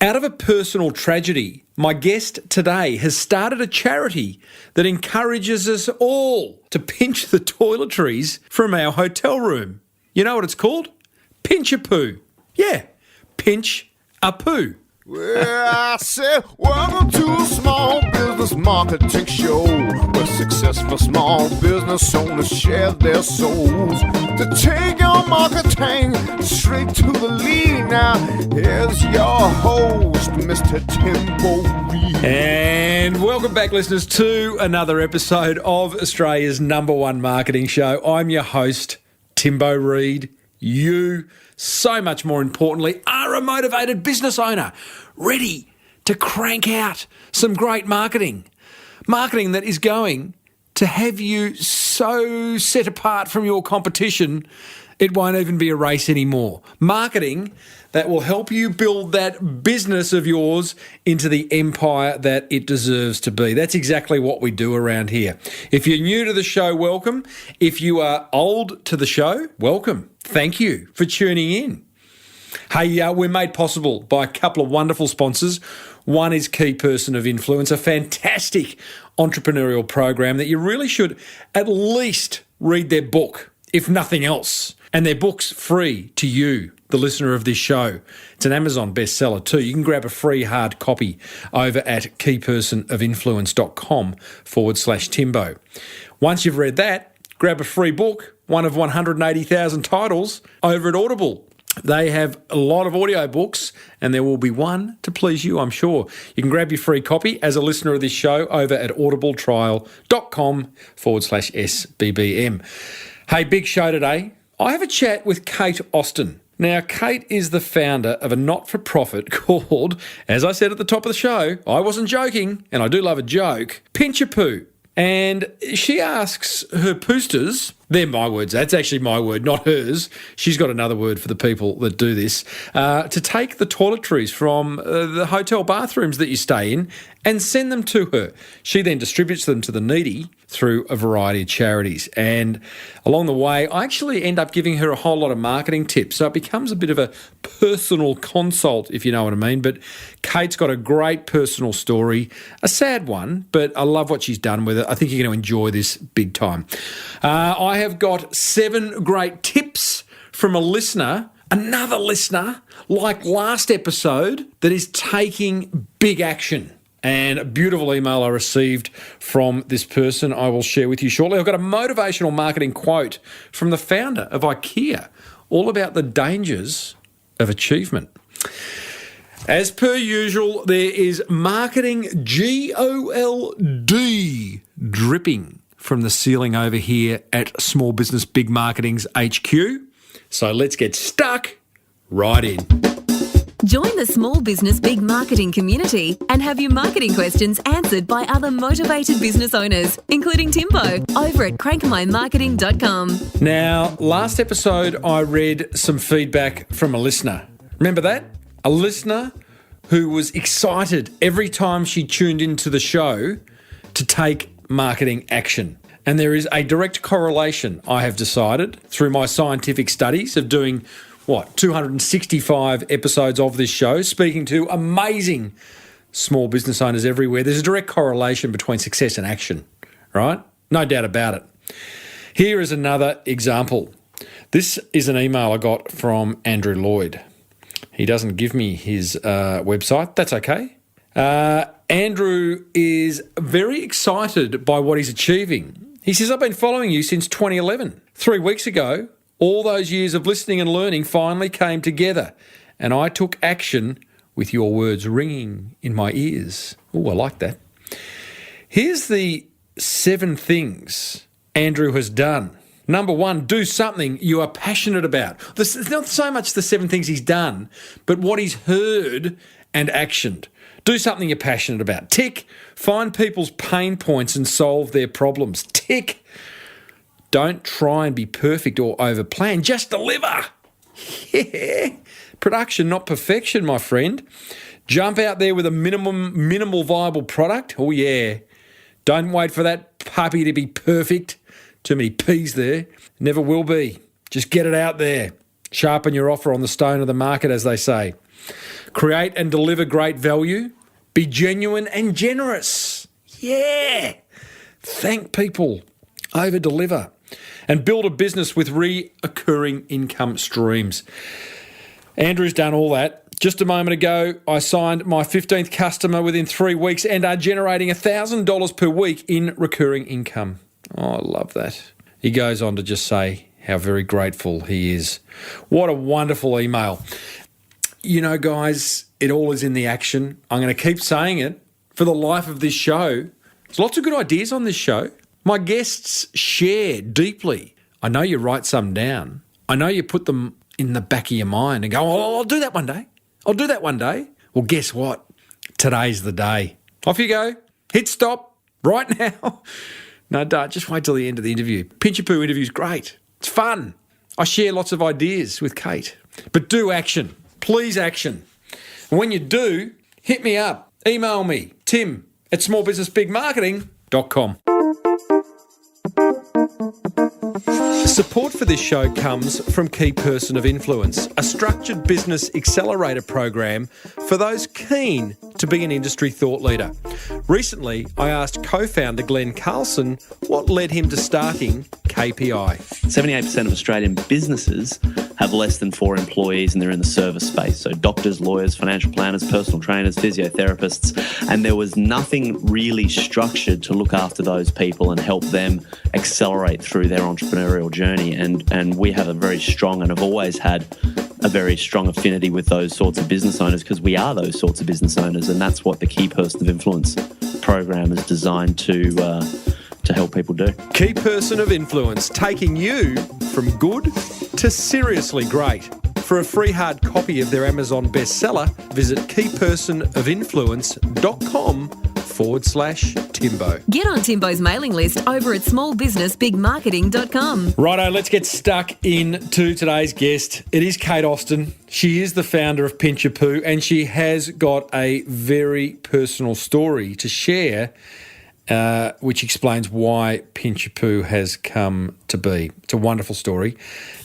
Out of a personal tragedy, my guest today has started a charity that encourages us all to pinch the toiletries from our hotel room. You know what it's called? Pinchapoo. Yeah, pinch a poo. Well, I said, welcome to a small business marketing show where successful small business owners share their souls to take your marketing straight to the lead. Now, here's your host, Mr. Timbo Reid. And welcome back, listeners, to another episode of Australia's #1 marketing show. I'm your host, Timbo Reid. You, so much more importantly, are a motivated business owner ready to crank out some great marketing. Marketing that is going to have you so set apart from your competition, it won't even be a race anymore. Marketing that will help you build that business of yours into the empire that it deserves to be. That's exactly what we do around here. If you're new to the show, welcome. If you are old to the show, welcome. Thank you for tuning in. Hey, we're made possible by a couple of wonderful sponsors. One is Key Person of Influence, a fantastic entrepreneurial program that you really should at least read their book, if nothing else. And their book's free to you, the listener of this show. It's an Amazon bestseller too. You can grab a free hard copy over at keypersonofinfluence.com/Timbo. Once you've read that, grab a free book, one of 180,000 titles, over at Audible. They have a lot of audio books, and there will be one to please you, I'm sure. You can grab your free copy as a listener of this show over at audibletrial.com/SBBM. Hey, big show today. I have a chat with Kate Austin. Now, Kate is the founder of a not-for-profit called, as I said at the top of the show, I wasn't joking, and I do love a joke, Pinchapoo. And she asks her poosters, they're my words, that's actually my word, not hers. She's got another word for the people that do this, to take the toiletries from the hotel bathrooms that you stay in and send them to her. She then distributes them to the needy through a variety of charities. And along the way, I actually end up giving her a whole lot of marketing tips. So it becomes a bit of a personal consult, if you know what I mean. But Kate's got a great personal story, a sad one, but I love what she's done with it. I think you're going to enjoy this big time. I have got 7 great tips from a listener, another listener, like last episode, that is taking big action. And a beautiful email I received from this person I will share with you shortly. I've got a motivational marketing quote from the founder of IKEA, all about the dangers of achievement. As per usual, there is marketing GOLD dripping from the ceiling over here at Small Business Big Marketing's HQ. So let's get stuck right in. Join the Small Business Big Marketing community and have your marketing questions answered by other motivated business owners, including Timbo, over at crankmymarketing.com. Now, last episode I read some feedback from a listener. Remember that? A listener who was excited every time she tuned into the show to take marketing action. And there is a direct correlation, I have decided, through my scientific studies of doing 265 episodes of this show, speaking to amazing small business owners everywhere. There's a direct correlation between success and action, right? No doubt about it. Here is another example. This is an email I got from Andrew Lloyd. He doesn't give me his website. That's okay. Andrew is very excited by what he's achieving. He says, I've been following you since 2011. 3 weeks ago, all those years of listening and learning finally came together, and I took action with your words ringing in my ears. Oh, I like that. Here's the 7 things Andrew has done. Number 1, do something you are passionate about. It's not so much the 7 things he's done, but what he's heard and actioned. Do something you're passionate about. Tick. Find people's pain points and solve their problems. Tick. Don't try and be perfect or overplan. Just deliver. Yeah. Production, not perfection, my friend. Jump out there with a minimal viable product. Oh, yeah. Don't wait for that puppy to be perfect. Too many P's there. Never will be. Just get it out there. Sharpen your offer on the stone of the market, as they say. Create and deliver great value. Be genuine and generous. Yeah. Thank people. Over-deliver. And build a business with recurring income streams. Andrew's done all that. Just a moment ago, I signed my 15th customer within 3 weeks and are generating $1,000 per week in recurring income. Oh, I love that. He goes on to just say how very grateful he is. What a wonderful email. You know, guys, it all is in the action. I'm going to keep saying it for the life of this show. There's lots of good ideas on this show. My guests share deeply. I know you write some down. I know you put them in the back of your mind and go, oh, I'll do that one day. I'll do that one day. Well, guess what? Today's the day. Off you go. Hit stop right now. No, don't. Just wait till the end of the interview. Pinchapoo interview's great. It's fun. I share lots of ideas with Kate. But do action. Please action. And when you do, hit me up. Email me, tim@smallbusinessbigmarketing.com. Support for this show comes from Key Person of Influence, a structured business accelerator program for those keen to be an industry thought leader. Recently, I asked co-founder Glenn Carlson what led him to starting KPI. 78% of Australian businesses have less than 4 employees and they're in the service space. So doctors, lawyers, financial planners, personal trainers, physiotherapists. And there was nothing really structured to look after those people and help them accelerate through their entrepreneurial journey. And we have a very strong and have always had a very strong affinity with those sorts of business owners because we are those sorts of business owners. And that's what the Key Person of Influence program is designed to help people do. Key Person of Influence, taking you from good to seriously great. For a free hard copy of their Amazon bestseller, visit keypersonofinfluence.com/Timbo. Get on Timbo's mailing list over at smallbusinessbigmarketing.com. Righto, let's get stuck into today's guest. It is Kate Austin. She is the founder of Pinchapoo and she has got a very personal story to share, which explains why Pinchapoo has come to be. It's a wonderful story.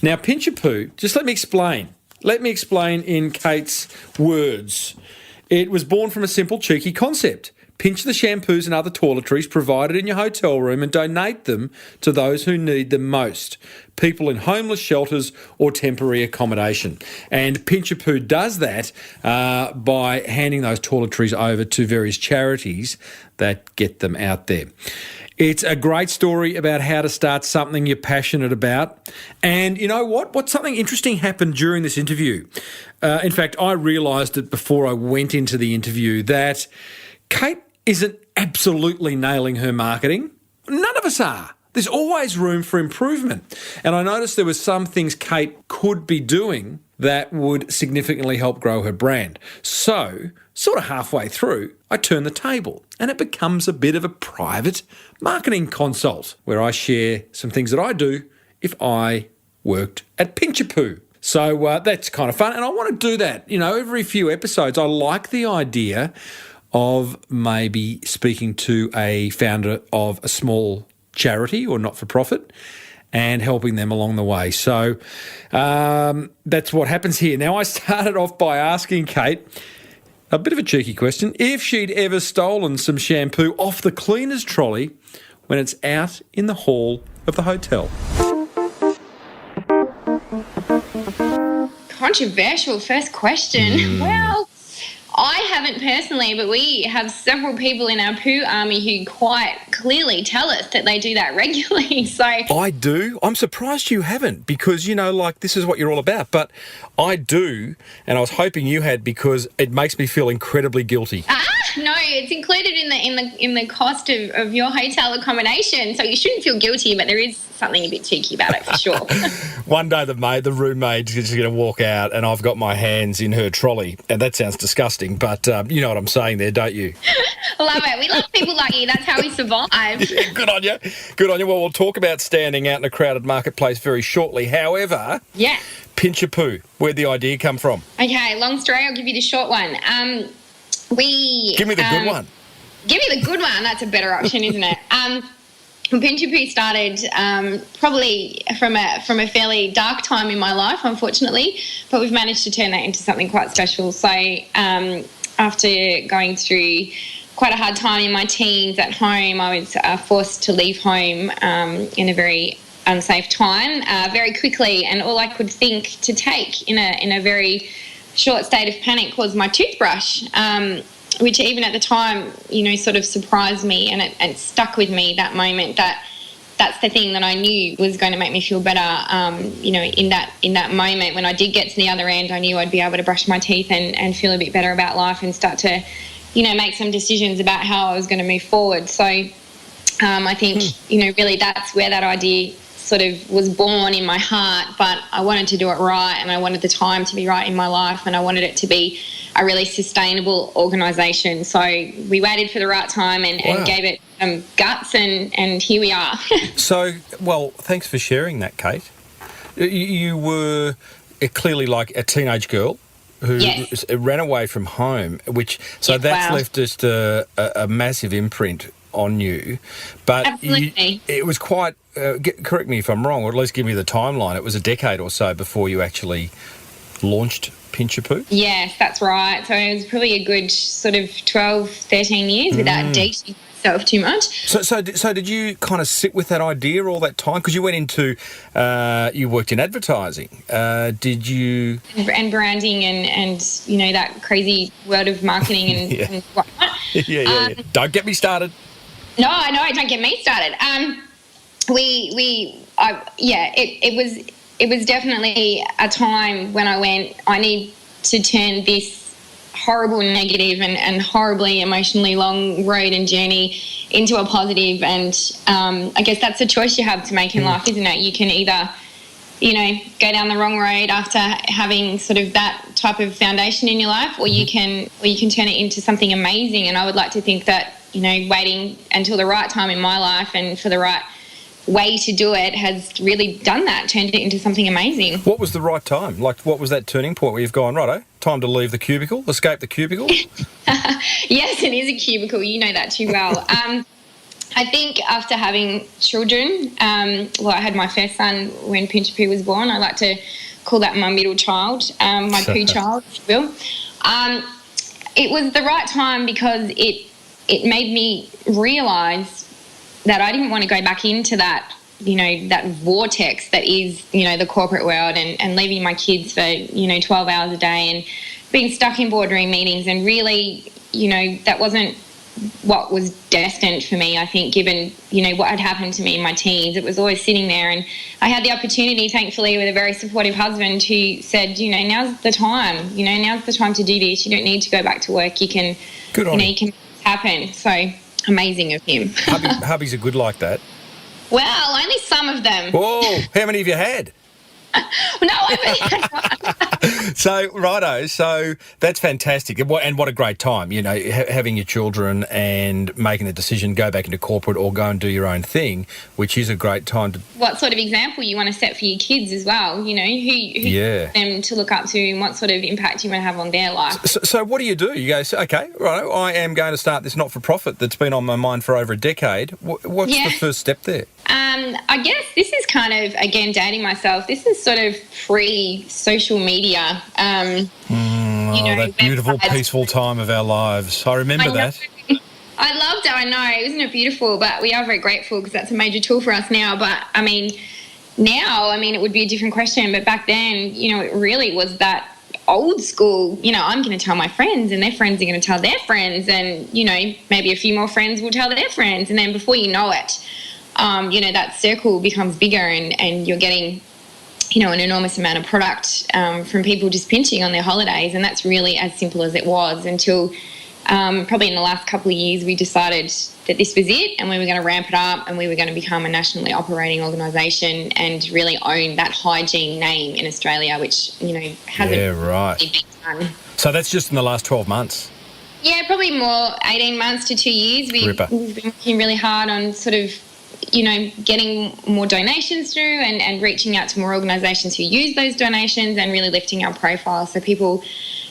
Now, Pinchapoo, just let me explain. Let me explain in Kate's words. It was born from a simple, cheeky concept. Pinch the shampoos and other toiletries provided in your hotel room and donate them to those who need them most, people in homeless shelters or temporary accommodation. And Pinchapoo does that by handing those toiletries over to various charities that get them out there. It's a great story about how to start something you're passionate about. And you know what? What's something interesting happened during this interview? In fact, I realised it before I went into the interview that Kate isn't absolutely nailing her marketing. None of us are. There's always room for improvement. And I noticed there were some things Kate could be doing that would significantly help grow her brand. So, sort of halfway through, I turn the table and it becomes a bit of a private marketing consult where I share some things that I do if I worked at Pinchapoo. So that's kind of fun. And I want to do that, every few episodes. I like the idea of maybe speaking to a founder of a small charity or not-for-profit and helping them along the way. So that's what happens here. Now, I started off by asking Kate a bit of a cheeky question, if she'd ever stolen some shampoo off the cleaner's trolley when it's out in the hall of the hotel. Controversial first question. Well, I haven't personally, but we have several people in our poo army who quite clearly tell us that they do that regularly. So I do. I'm surprised you haven't because, this is what you're all about. But I do, and I was hoping you had because it makes me feel incredibly guilty. No, it's included in the cost of your hotel accommodation, so you shouldn't feel guilty, but there is something a bit cheeky about it for sure. One day the roommate's just going to walk out and I've got my hands in her trolley, and that sounds disgusting, but you know what I'm saying there, don't you? Love it. We love people like you. That's how we survive. Yeah, good on you. Good on you. Well, we'll talk about standing out in a crowded marketplace very shortly. However, yeah, Pinchapoo, where'd the idea come from? Okay, long story. I'll give you the short one. Give me the good one. Give me the good one. That's a better option, isn't it? Pinchapoo started probably from a fairly dark time in my life, unfortunately, but we've managed to turn that into something quite special. So after going through quite a hard time in my teens at home, I was forced to leave home in a very unsafe time very quickly, and all I could think to take in a very short state of panic was my toothbrush, which even at the time, sort of surprised me, and it stuck with me that moment that's the thing that I knew was going to make me feel better. In that moment when I did get to the other end, I knew I'd be able to brush my teeth and feel a bit better about life and start to, make some decisions about how I was going to move forward. So I think, really that's where that idea sort of was born in my heart, but I wanted to do it right, and I wanted the time to be right in my life, and I wanted it to be a really sustainable organisation. So we waited for the right time and gave it guts, and here we are. So, well, thanks for sharing that, Kate. You were clearly like a teenage girl who ran away from home, that's left just a massive imprint on you. But it was quite, correct me if I'm wrong, or at least give me the timeline, it was a decade or so before you actually launched Pinchapoo? Yes, that's right. So it was probably a good sort of 12, 13 years without dating myself too much. So did you kind of sit with that idea all that time? Because you went into, you worked in advertising. Did you... And branding and that crazy world of marketing and whatnot. Yeah. Don't get me started. No, don't get me started. It was definitely a time when I went, I need to turn this horrible, negative and horribly emotionally long road and journey into a positive. And I guess that's a choice you have to make in life, isn't it? You can either, go down the wrong road after having sort of that type of foundation in your life, or you can turn it into something amazing. And I would like to think that, waiting until the right time in my life and for the right way to do it has really done that, turned it into something amazing. What was the right time? Like, what was that turning point where you've gone, righto, time to leave the cubicle, escape the cubicle? Yes, it is a cubicle. You know that too well. I think after having children, I had my first son when Pinchapoo was born. I like to call that my middle child, my poo child, if you will. It was the right time because it made me realise that I didn't want to go back into that, that vortex that is, the corporate world and leaving my kids for, 12 hours a day and being stuck in boardroom meetings. And really, that wasn't what was destined for me, I think, given, what had happened to me in my teens. It was always sitting there. And I had the opportunity, thankfully, with a very supportive husband who said, now's the time, now's the time to do this. You don't need to go back to work. You can, you can happen. So amazing of him. Hubbies are good like that. Well, only some of them. Whoa, how many have you had? No, I've only had one. So, righto, so that's fantastic. And what a great time, having your children and making the decision, go back into corporate or go and do your own thing, which is a great time to... What sort of example you want to set for your kids as well, who you want them to look up to and what sort of impact you want to have on their life. So what do? You go, okay, right, I am going to start this not-for-profit that's been on my mind for over a decade. What's the first step there? I guess this is kind of, again, dating myself. This is sort of pre-social media. That beautiful, peaceful time of our lives. I remember that. I loved it, I know. Isn't it beautiful? But we are very grateful because that's a major tool for us now. But, now, it would be a different question. But back then, it really was that old school, I'm going to tell my friends and their friends are going to tell their friends and, maybe a few more friends will tell their friends. And then before you know it, that circle becomes bigger and you're getting, an enormous amount of product from people just pinching on their holidays. And that's really as simple as it was until probably in the last couple of years we decided that this was it and we were going to ramp it up and we were going to become a nationally operating organisation and really own that hygiene name in Australia, which, hasn't really been done. So that's just in the last 12 months? Yeah, probably more, 18 months to 2 years. We've been working really hard on sort of, getting more donations through and reaching out to more organisations who use those donations and really lifting our profile so people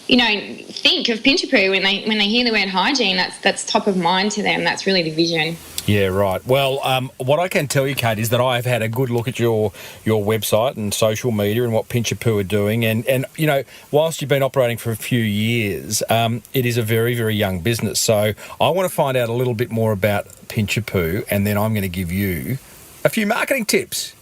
think of Pinchapoo when they hear the word hygiene. That's top of mind to them. That's really the vision. Yeah, right. Well, what I can tell you, Kate, is that I've had a good look at your website and social media and what Pinchapoo are doing. And whilst you've been operating for a few years, it is a very, very young business. So I want to find out a little bit more about Pinchapoo, and then I'm going to give you a few marketing tips.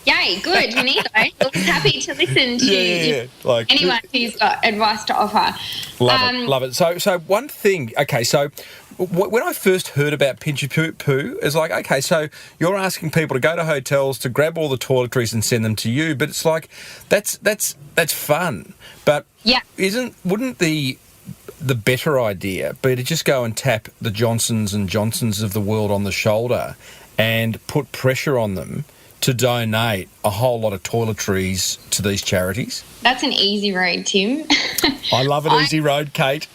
Yay, good. We need those. We're happy to listen to anyone who's got advice to offer. Love it. So one thing, okay, so when I first heard about Pinchapoo, it's like, okay, so you're asking people to go to hotels to grab all the toiletries and send them to you, but it's like that's fun. But wouldn't the better idea be to just go and tap the Johnsons and Johnsons of the world on the shoulder and put pressure on them to donate a whole lot of toiletries to these charities? That's an easy road, Tim. I love an easy road, Kate.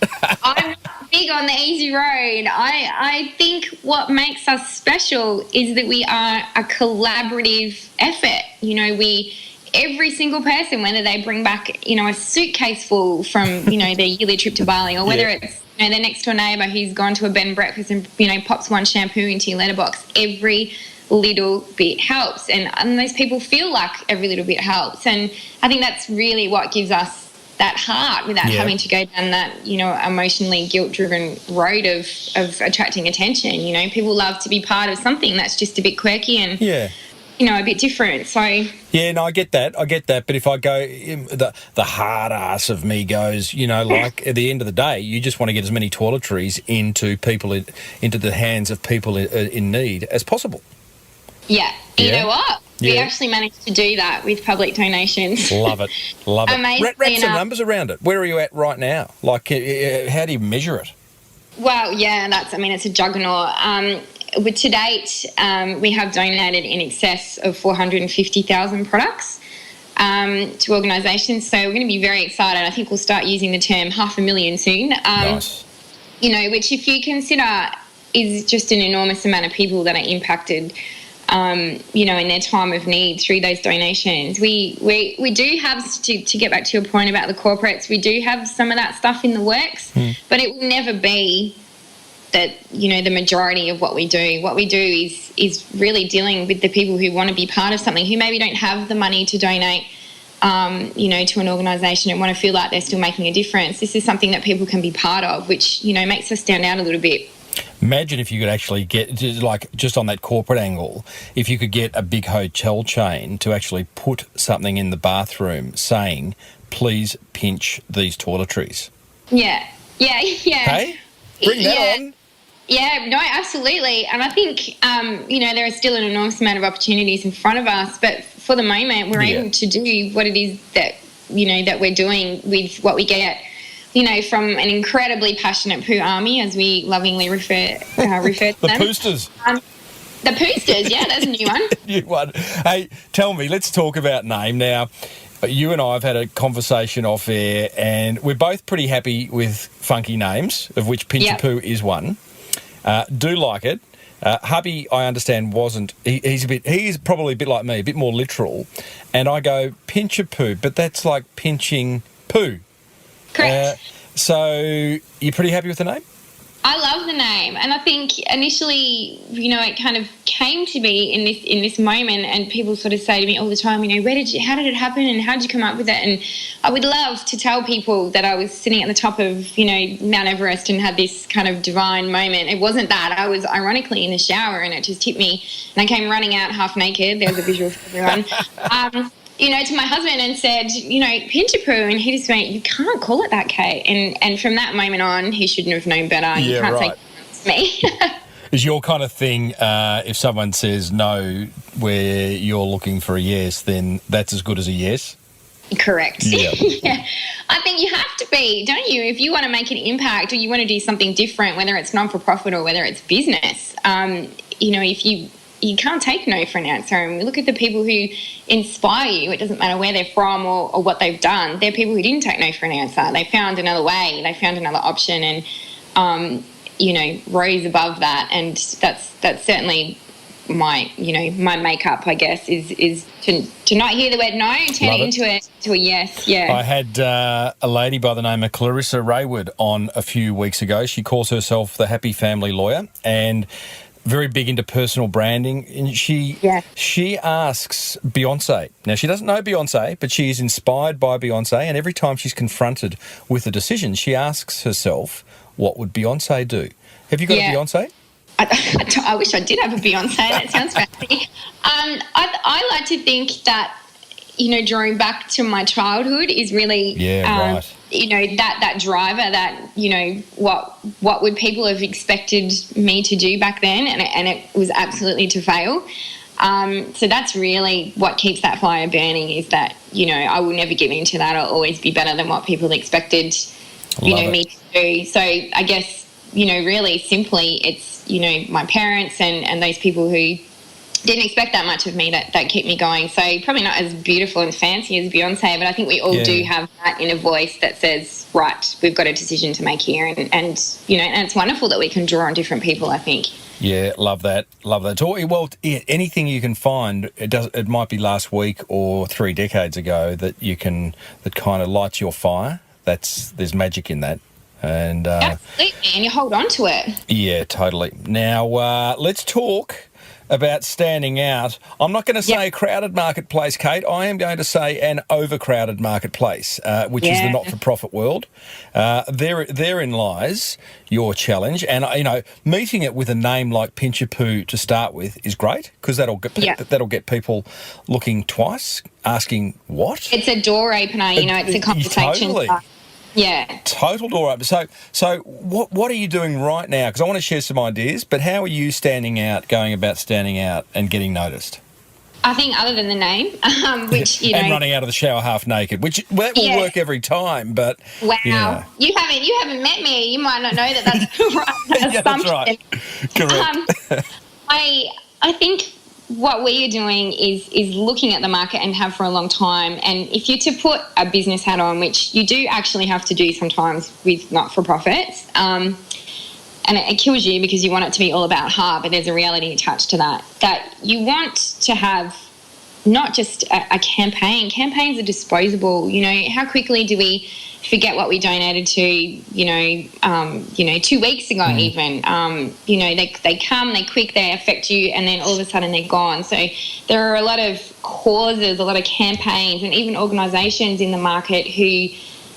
I'm big on the easy road. I think what makes us special is that we are a collaborative effort. Every single person, whether they bring back, a suitcase full from, their yearly trip to Bali, or whether it's their next door neighbour who's gone to a bed and breakfast and, pops one shampoo into your letterbox, every little bit helps, and those people feel like every little bit helps. And I think that's really what gives us that heart without having to go down that emotionally guilt-driven road of attracting attention. People love to be part of something that's just a bit quirky and a bit different. So no, I get that, but if I go, the hard ass of me goes, like at the end of the day, you just want to get as many toiletries into the hands of people in need as possible. Yeah. You know what? We actually managed to do that with public donations. Love it. Amazing. Wrap some numbers around it. Where are you at right now? Like, how do you measure it? Well, it's a juggernaut. To date, we have donated in excess of 450,000 products to organisations. So we're going to be very excited. I think we'll start using the term 500,000 soon. Nice. Which if you consider is just an enormous amount of people that are impacted in their time of need through those donations. We do have, to get back to your point about the corporates, we do have some of that stuff in the works, but it will never be that, the majority of what we do. What we do is really dealing with the people who want to be part of something, who maybe don't have the money to donate, to an organisation and want to feel like they're still making a difference. This is something that people can be part of, which, makes us stand out a little bit. Imagine if you could actually get, just on that corporate angle, if you could get a big hotel chain to actually put something in the bathroom saying, please pinch these toiletries. Yeah. Hey? Bring that on. Yeah, no, absolutely. And I think, there are still an enormous amount of opportunities in front of us, but for the moment, we're able to do what it is that, that we're doing with what we get, from an incredibly passionate poo army, as we lovingly refer to them. The Poosters. The Poosters, that's a new one. New one. Hey, tell me, let's talk about name. Now, you and I have had a conversation off air, and we're both pretty happy with funky names, of which Pinchapoo is one. Do like it. Hubby, I understand, wasn't. He's probably a bit like me, a bit more literal. And I go, Pinchapoo, but that's like pinching poo. Correct. So you're pretty happy with the name? I love the name, and I think initially, it kind of came to be in this moment, and people sort of say to me all the time, how did it happen, and how did you come up with it? And I would love to tell people that I was sitting at the top of, Mount Everest and had this kind of divine moment. It wasn't that. I was ironically in the shower, and it just hit me, and I came running out half naked. There's a visual for everyone. To my husband and said, Pinchapoo, and he just went, you can't call it that, Kate. And from that moment on, he shouldn't have known better. You can't say it's me. Is your kind of thing, if someone says no where you're looking for a yes, then that's as good as a yes? Correct. Yeah. Yeah. I think you have to be, don't you? If you want to make an impact or you want to do something different, whether it's non-for-profit or whether it's business, if you can't take no for an answer. And we look at the people who inspire you. It doesn't matter where they're from or what they've done. They're people who didn't take no for an answer. They found another way. They found another option and, rose above that. And that's certainly my makeup, I guess, is to not hear the word no and turn it into a yes. Yeah. I had a lady by the name of Clarissa Reid on a few weeks ago. She calls herself the Happy Family Lawyer and very big into personal branding. And she asks Beyonce. Now, she doesn't know Beyonce, but she is inspired by Beyonce. And every time she's confronted with a decision, she asks herself, what would Beyonce do? Have you got a Beyonce? I wish I did have a Beyonce. That sounds fancy. I like to think that, drawing back to my childhood is really, right. That driver that, what would people have expected me to do back then? And it was absolutely to fail. So that's really what keeps that fire burning, is that, I will never give in to that. I'll always be better than what people expected, me to do. So I guess, really simply it's, my parents and those people who didn't expect that much of me that keep me going. So probably not as beautiful and fancy as Beyonce, but I think we all do have that inner voice that says, right, we've got a decision to make here. And it's wonderful that we can draw on different people, I think. Yeah, love that. Well, anything you can find, it might be last week or 3 decades ago that kind of lights your fire. There's magic in that. And absolutely, and you hold on to it. Yeah, totally. Now, let's talk about standing out. I'm not going to say a crowded marketplace, Kate. I am going to say an overcrowded marketplace, which is the not-for-profit world. Therein lies your challenge. And, meeting it with a name like Pinchapoo to start with is great, because that'll get people looking twice, asking what? It's a door opener, it's a conversation. Totally. Yeah. Total door opener. So what are you doing right now? Because I want to share some ideas, but how are you going about standing out and getting noticed? I think other than the name, which, and running out of the shower half naked, which that will work every time, but... Wow. You haven't met me. You might not know that's the right assumption. That's right. Correct. I think what we are doing is looking at the market and have for a long time. And if you're to put a business hat on, which you do actually have to do sometimes with not-for-profits, and it kills you because you want it to be all about heart, but there's a reality attached to that you want to have not just a campaign. Campaigns are disposable. How quickly do we forget what we donated to, 2 weeks ago even. They come, they're quick, they affect you, and then all of a sudden they're gone. So there are a lot of causes, a lot of campaigns, and even organisations in the market who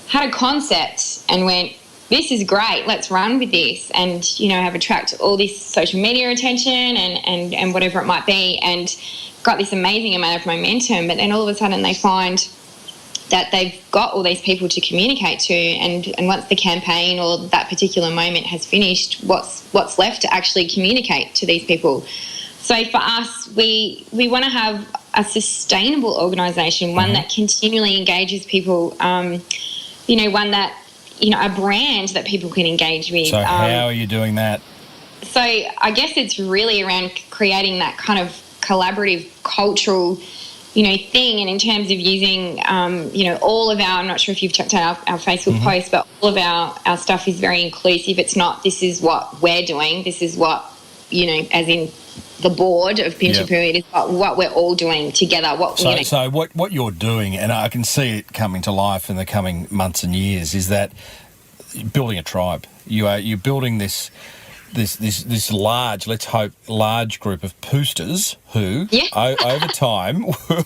had a concept and went, this is great, let's run with this, and, have attracted all this social media attention and whatever it might be, and got this amazing amount of momentum. But then all of a sudden they find that they've got all these people to communicate to, and once the campaign or that particular moment has finished, what's left to actually communicate to these people? So for us, we want to have a sustainable organisation, one that continually engages people, one that, a brand that people can engage with. So how are you doing that? So I guess it's really around creating that kind of collaborative cultural thing. And in terms of using, all of our, I'm not sure if you've checked out our Facebook posts, but all of our stuff is very inclusive. It's not, this is what we're doing. This is what, as in the board of Pinchapoo, it is what we're all doing together. So what you're doing, and I can see it coming to life in the coming months and years, is that building a tribe. You're building this large, let's hope, large group of poosters who, over time,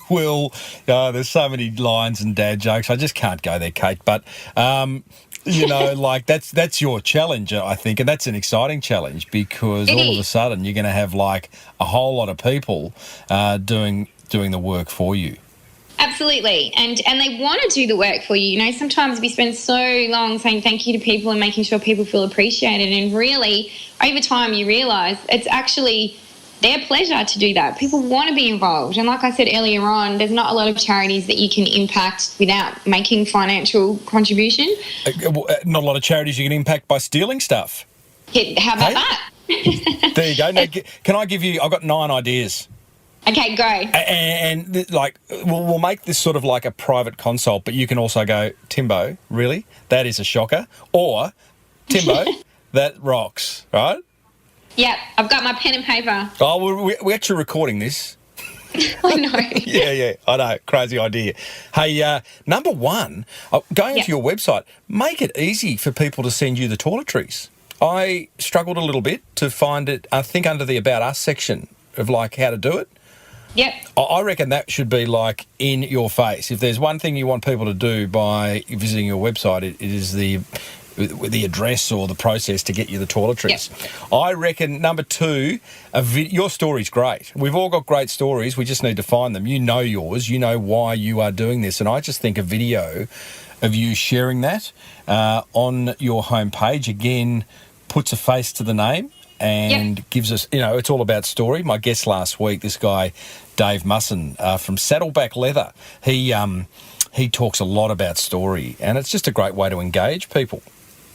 will... there's so many lines and dad jokes. I just can't go there, Kate. But, that's your challenge, I think, and that's an exciting challenge, because all of a sudden you're going to have, a whole lot of people doing the work for you. Absolutely. And they want to do the work for you. Sometimes we spend so long saying thank you to people and making sure people feel appreciated. And really, over time, you realise it's actually their pleasure to do that. People want to be involved. And like I said earlier on, there's not a lot of charities that you can impact without making financial contribution. Not a lot of charities you can impact by stealing stuff. How about that? There you go. Now, can I give you... I've got 9 ideas. Okay, go. And we'll make this sort of like a private consult, but you can also go, Timbo, really? That is a shocker. Or, Timbo, that rocks, right? Yep, I've got my pen and paper. Oh, we're actually recording this. I know. Yeah, I know. Crazy idea. Hey, number one, going onto your website, make it easy for people to send you the toiletries. I struggled a little bit to find it, I think, under the About Us section of, like, how to do it. Yep. I reckon that should be, like, in your face. If there's one thing you want people to do by visiting your website, it is the address or the process to get you the toiletries. Yep. I reckon, number two, your story's great. We've all got great stories. We just need to find them. You know yours. You know why you are doing this. And I just think a video of you sharing that on your homepage, again, puts a face to the name and gives us, it's all about story. My guest last week, this guy, Dave Musson from Saddleback Leather, he talks a lot about story, and it's just a great way to engage people.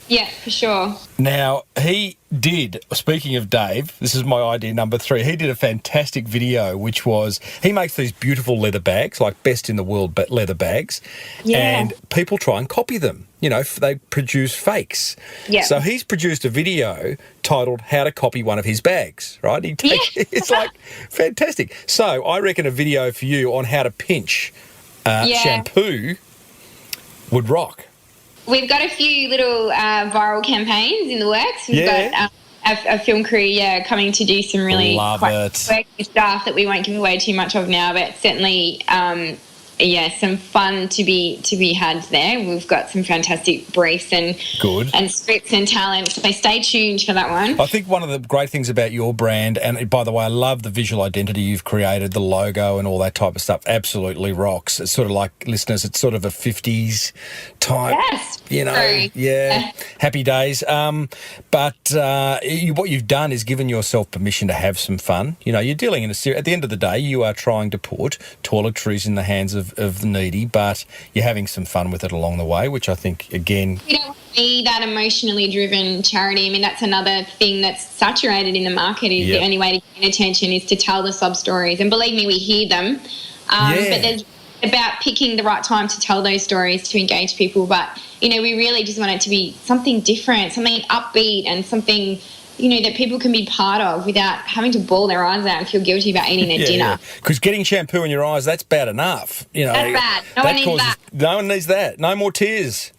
Yeah, for sure. Now, he did, speaking of Dave, this is my idea number 3, he did a fantastic video, which was, he makes these beautiful leather bags, like best in the world leather bags, and people try and copy them. They produce fakes. Yeah. So he's produced a video titled How to Copy One of His Bags, right? It's like fantastic. So I reckon a video for you on how to pinch shampoo would rock. We've got a few little viral campaigns in the works. We've got a film crew, coming to do some really quirky stuff that we won't give away too much of now, but certainly, some fun to be had there. We've got some fantastic briefs and scripts and talent, so stay tuned for that one. I think one of the great things about your brand, and by the way, I love the visual identity you've created, the logo and all that type of stuff, absolutely rocks. It's sort of like, listeners, it's sort of a 50s type, happy days. But what you've done is given yourself permission to have some fun. You're dealing in at the end of the day, you are trying to put toiletries in the hands of the needy, but you're having some fun with it along the way, which I think, again... We don't want to be that emotionally driven charity. I mean, that's another thing that's saturated in the market, is the only way to gain attention is to tell the sob stories. And believe me, we hear them. But there's about picking the right time to tell those stories to engage people. But, we really just want it to be something different, something upbeat and something... that people can be part of without having to bawl their eyes out and feel guilty about eating their dinner. Because getting shampoo in your eyes, that's bad enough. That's bad. No one needs that. No one needs that. No more tears.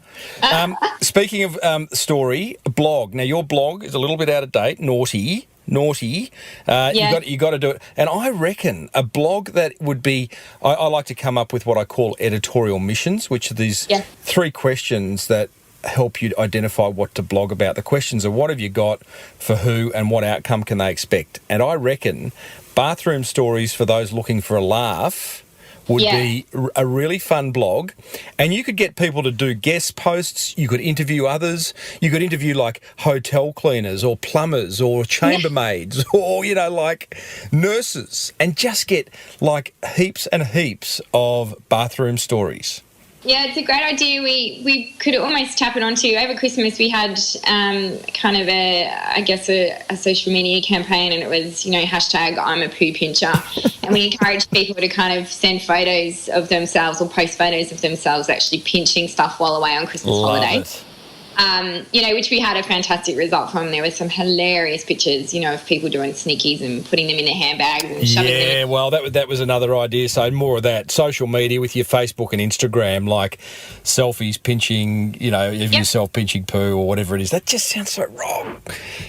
Speaking of story, blog. Now, your blog is a little bit out of date, naughty. You got to do it. And I reckon a blog that would be, I like to come up with what I call editorial missions, which are these 3 questions that help you identify what to blog about. The questions are, what have you got, for who, and what outcome can they expect? And I reckon bathroom stories for those looking for a laugh would be a really fun blog. And you could get people to do guest posts. You could interview others. You could interview like hotel cleaners or plumbers or chambermaids or, like nurses, and just get like heaps and heaps of bathroom stories. Yeah, it's a great idea. We could almost tap it onto. Over Christmas, we had kind of a social media campaign, and it was, hashtag I'm a poo pincher. And we encouraged people to kind of send photos of themselves or post photos of themselves actually pinching stuff while away on Christmas holidays. Which we had a fantastic result from. There were some hilarious pictures, of people doing sneakies and putting them in their handbags and shoving them in. Yeah, well, that was another idea. So more of that. Social media with your Facebook and Instagram, like selfies, pinching, yourself pinching poo or whatever it is. That just sounds so wrong.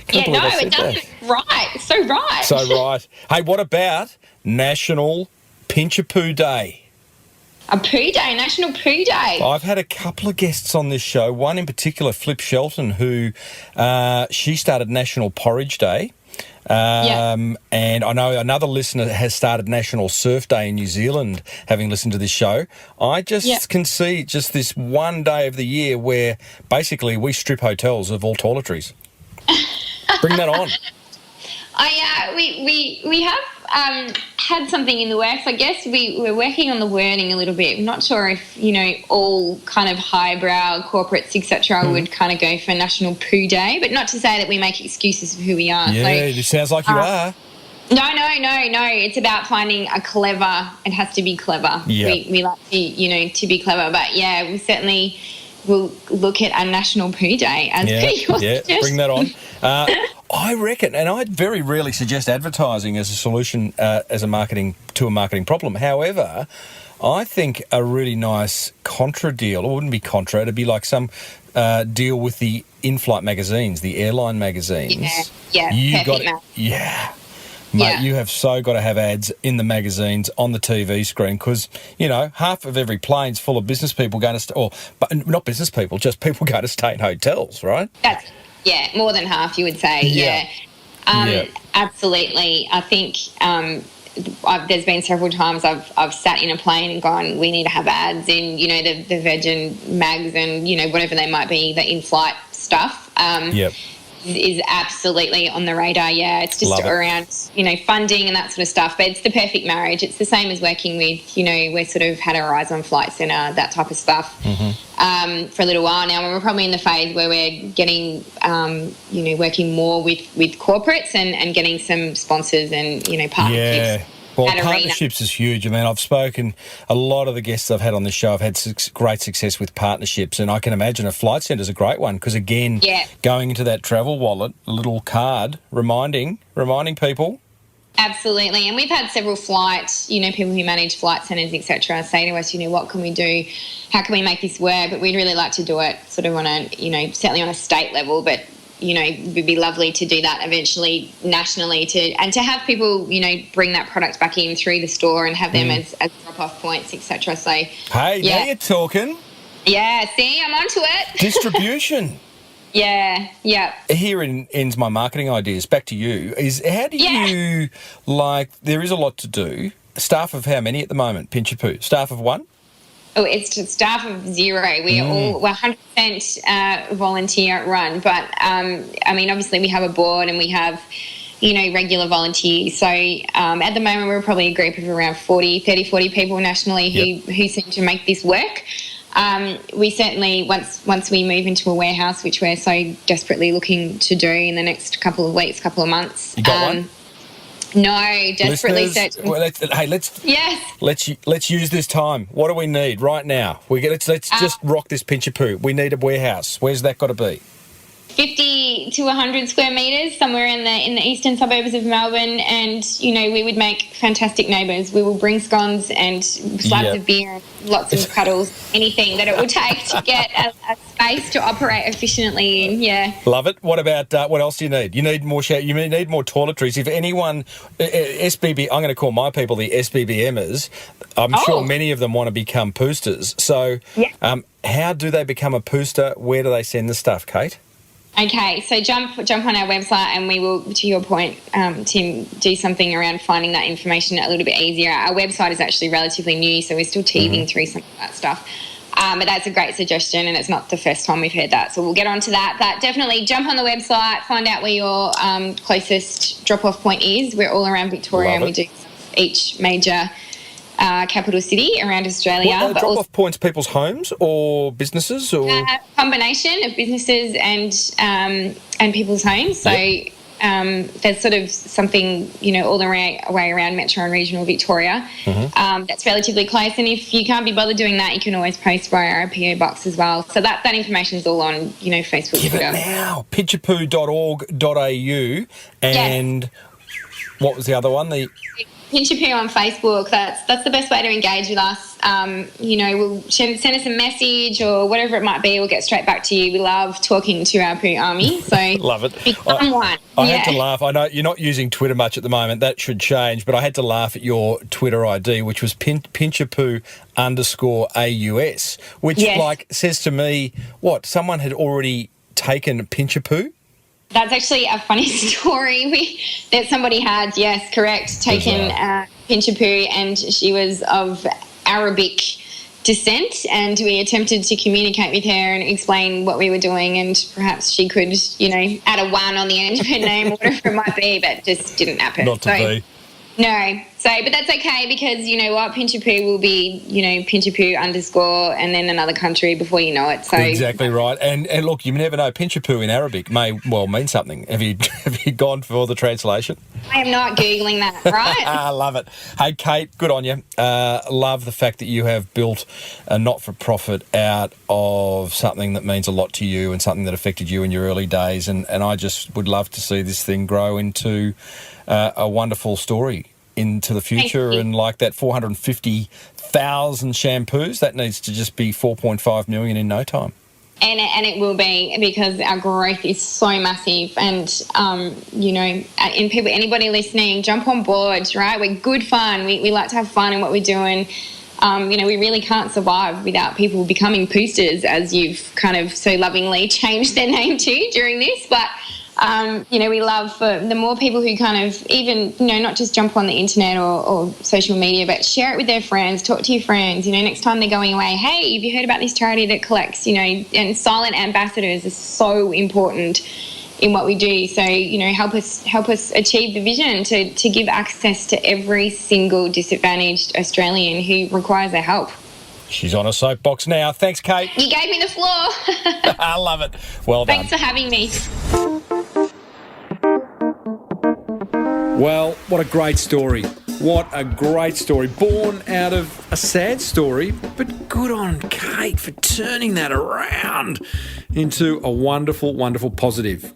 It doesn't. Right. So right. So right. Hey, what about National Pinchapoo Day? A poo day, National Poo Day. I've had a couple of guests on this show. One in particular, Flip Shelton, who she started National Porridge Day. And I know another listener has started National Surf Day in New Zealand, having listened to this show. I just can see just this one day of the year where basically we strip hotels of all toiletries. Bring that on. We have had something in the works. I guess we're working on the wording a little bit. I'm not sure if, all kind of highbrow corporates, etc., would kind of go for National Poo Day, but not to say that we make excuses for who we are. Yeah, it sounds like you are. No. It's about finding a clever. It has to be clever. Yep. We like to be clever. But we certainly will look at a National Poo Day as per your suggestion. Bring that on. I reckon, and I very rarely suggest advertising as a solution to a marketing problem. However, I think a really nice contra deal, or it wouldn't be contra, it'd be like some deal with the in-flight magazines, the airline magazines. Yeah, perfect match. Yeah. Mate, you have so got to have ads in the magazines, on the TV screen, because, you know, half of every plane's full of business people going to but not business people, just people going to stay in hotels, right? That's, more than half, you would say, yeah. Absolutely. I think there's been several times I've sat in a plane and gone, we need to have ads in, you know, the Virgin mags and, you know, whatever they might be, the in-flight stuff. Is absolutely on the radar. It's just around, you know, funding and that sort of stuff, but it's the perfect marriage. It's the same as working with, you know, we're sort of had our eyes on Flight Centre, that type of stuff for a little while now. We're probably in the phase where we're getting, you know, working more with corporates and getting some sponsors and, you know, partnerships. Well, partnerships is huge. I mean, I've spoken, a lot of the guests I've had on the show have had great success with partnerships, and I can imagine a Flight Centre is a great one because, again, going into that travel wallet, a little card reminding people. Absolutely. And we've had several flights, you know, people who manage flight centres, etc., say to us, you know, what can we do? How can we make this work? But we'd really like to do it sort of on a, you know, certainly on a state level, but you know, it would be lovely to do that eventually nationally to have people, you know, bring that product back in through the store and have them as drop-off points, etc. So, hey, now you're talking. Yeah, see, I'm onto it. Distribution. Yeah. Here ends my marketing ideas. Back to you. How do you, like, there is a lot to do. Staff of how many at the moment, Pinchapoo? Staff of one? Oh, it's just staff of 0. We're 100% volunteer run. But, I mean, obviously we have a board and we have, you know, regular volunteers. So at the moment we're probably a group of around 40 people nationally who seem to make this work. We certainly, once we move into a warehouse, which we're so desperately looking to do in the next couple of weeks, couple of months. You got one? No, desperately searching. Well, let's use this time. What do we need right now? Let's just rock this Pinchapoo. We need a warehouse. Where's that got to be? 50 to 100 square metres, somewhere in the eastern suburbs of Melbourne, and you know we would make fantastic neighbours. We will bring scones and slabs of beer, lots of cuddles, anything that it will take to get a space to operate efficiently in. Yeah, love it. What about what else do you need? You need more you need more toiletries. If anyone, SBB, I'm going to call my people the SBBMers. I'm sure many of them want to become poosters. So, how do they become a pooster? Where do they send the stuff, Kate? Okay, so jump on our website and we will, to your point, Tim, do something around finding that information a little bit easier. Our website is actually relatively new, so we're still teething through some of that stuff. But that's a great suggestion, and it's not the first time we've heard that, so we'll get on to that. But definitely jump on the website, find out where your closest drop-off point is. We're all around Victoria and we do each major capital city around Australia. Drop-off points people's homes or businesses? Or combination of businesses and people's homes. So there's sort of something, you know, all the way around metro and regional Victoria that's relatively close. And if you can't be bothered doing that, you can always post via our PO box as well. So that information's all on, you know, Facebook. Give it now. Pinchapoo.org.au and what was the other one? Pinchapoo on Facebook. That's the best way to engage with us. You know, we'll send us a message or whatever it might be. We'll get straight back to you. We love talking to our poo army. So love it. Become one. I had to laugh. I know you're not using Twitter much at the moment. That should change. But I had to laugh at your Twitter ID, which was Pinchapoo_AUS, which says to me, what, someone had already taken Pinchapoo? That's actually a funny story. That somebody had, yes, correct, taken Pinchapoo, and she was of Arabic descent, and we attempted to communicate with her and explain what we were doing, and perhaps she could, you know, add a 1 on the end of her name or whatever it might be, but just didn't happen. Not to be. No. So So, but that's okay because you know what? Pinchapoo will be, Pinchapoo _ and then another country before you know it. So exactly right. And look, you never know. Pinchapoo in Arabic may well mean something. Have you gone for the translation? I am not Googling that, right? I love it. Hey, Kate, good on you. Love the fact that you have built a not-for-profit out of something that means a lot to you and something that affected you in your early days. And I just would love to see this thing grow into a wonderful story into the future. And like that 450,000 shampoos, that needs to just be 4.5 million in no time. And it will be, because our growth is so massive. And, anybody listening, jump on board, right? We're good fun. We like to have fun in what we're doing. We really can't survive without people becoming poosters, as you've kind of so lovingly changed their name to during this. But, we love for the more people who kind of even, not just jump on the internet or social media, but share it with their friends, talk to your friends, next time they're going away, hey, have you heard about this charity that collects, and silent ambassadors are so important in what we do. So, help us achieve the vision to give access to every single disadvantaged Australian who requires our help. She's on a soapbox now. Thanks, Kate. You gave me the floor. I love it. Well done. Thanks for having me. Well, what a great story. What a great story. Born out of a sad story, but good on Kate for turning that around into a wonderful, wonderful positive.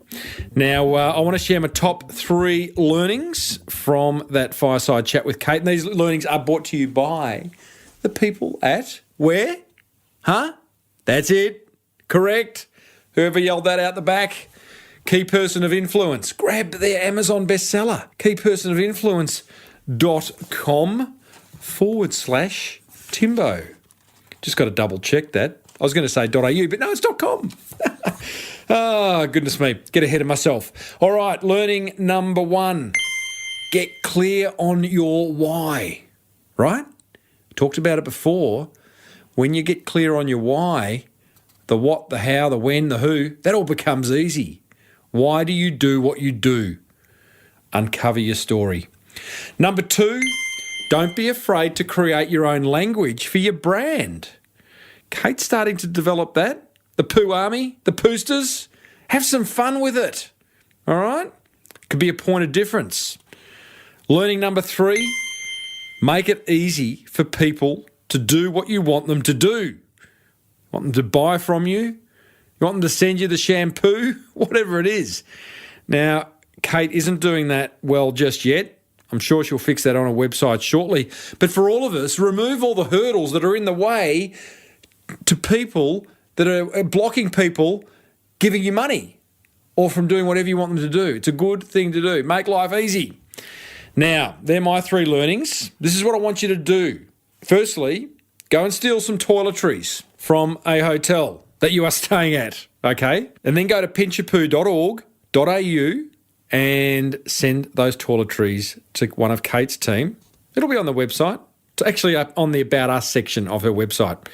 Now, I want to share my top 3 learnings from that fireside chat with Kate. And these learnings are brought to you by the people at where? Huh? That's it. Correct. Whoever yelled that out the back. Key Person of Influence. Grab their Amazon bestseller. keypersonofinfluence.com/Timbo. Just got to double check that. I was going to say .au, but no, it's .com. Oh, goodness me. Get ahead of myself. All right, learning number 1. Get clear on your why. Right? Talked about it before. When you get clear on your why, the what, the how, the when, the who, that all becomes easy. Why do you do what you do? Uncover your story. Number 2, don't be afraid to create your own language for your brand. Kate's starting to develop that. The Poo Army, the Poosters, have some fun with it. All right? Could be a point of difference. Learning number 3, make it easy for people to do what you want them to do. You want them to buy from you? You want them to send you the shampoo? Whatever it is. Now, Kate isn't doing that well just yet. I'm sure she'll fix that on her website shortly. But for all of us, remove all the hurdles that are in the way to people that are blocking people giving you money or from doing whatever you want them to do. It's a good thing to do. Make life easy. Now, they're my 3 learnings. This is what I want you to do. Firstly, go and steal some toiletries from a hotel that you are staying at, okay? And then go to pinchapoo.org.au and send those toiletries to one of Kate's team. It'll be on the website. It's actually up on the About Us section of her website.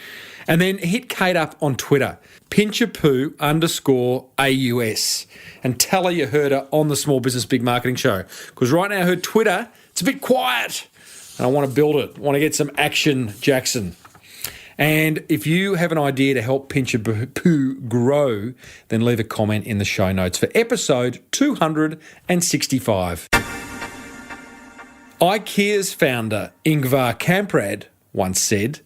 And then hit Kate up on Twitter, Pinchapoo_AUS, and tell her you heard her on the Small Business Big Marketing Show. Because right now her Twitter, it's a bit quiet. And I want to build it. I want to get some action, Jackson. And if you have an idea to help Pinchapoo grow, then leave a comment in the show notes for episode 265. IKEA's founder, Ingvar Kamprad, once said,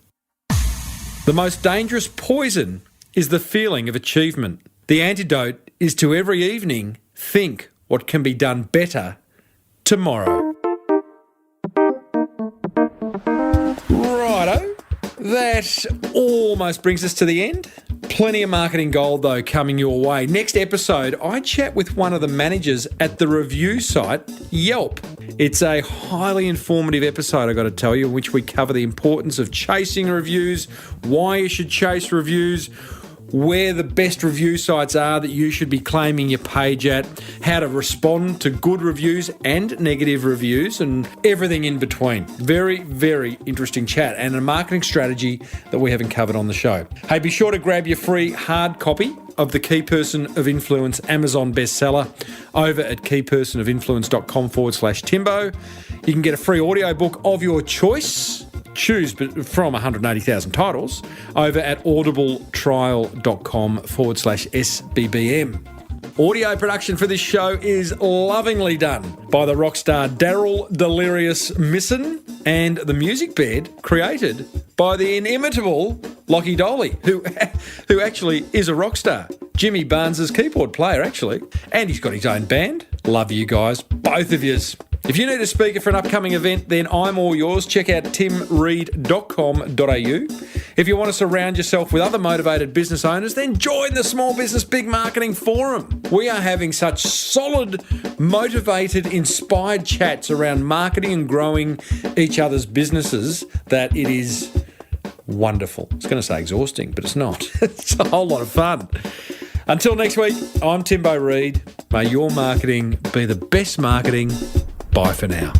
"The most dangerous poison is the feeling of achievement. The antidote is to every evening think what can be done better tomorrow." Righto. That almost brings us to the end. Plenty of marketing gold, though, coming your way. Next episode, I chat with one of the managers at the review site, Yelp. It's a highly informative episode, I've got to tell you, in which we cover the importance of chasing reviews, why you should chase reviews, where the best review sites are that you should be claiming your page at, how to respond to good reviews and negative reviews, and everything in between. Very, very interesting chat and a marketing strategy that we haven't covered on the show. Hey, be sure to grab your free hard copy of the Key Person of Influence Amazon bestseller over at keypersonofinfluence.com/Timbo. You can get a free audiobook of your choice. Choose from 180,000 titles over at audibletrial.com/SBBM. Audio production for this show is lovingly done by the rock star Daryl Delirious Misson, and the music bed created by the inimitable Lockie Doley, who actually is a rock star. Jimmy Barnes' keyboard player, actually. And he's got his own band. Love you guys, both of yous. If you need a speaker for an upcoming event, then I'm all yours. Check out timreid.com.au. If you want to surround yourself with other motivated business owners, then join the Small Business Big Marketing Forum. We are having such solid, motivated, inspired chats around marketing and growing each other's businesses that it is wonderful. I was going to say exhausting, but it's not. It's a whole lot of fun. Until next week, I'm Timbo Reid. May your marketing be the best marketing. Bye for now.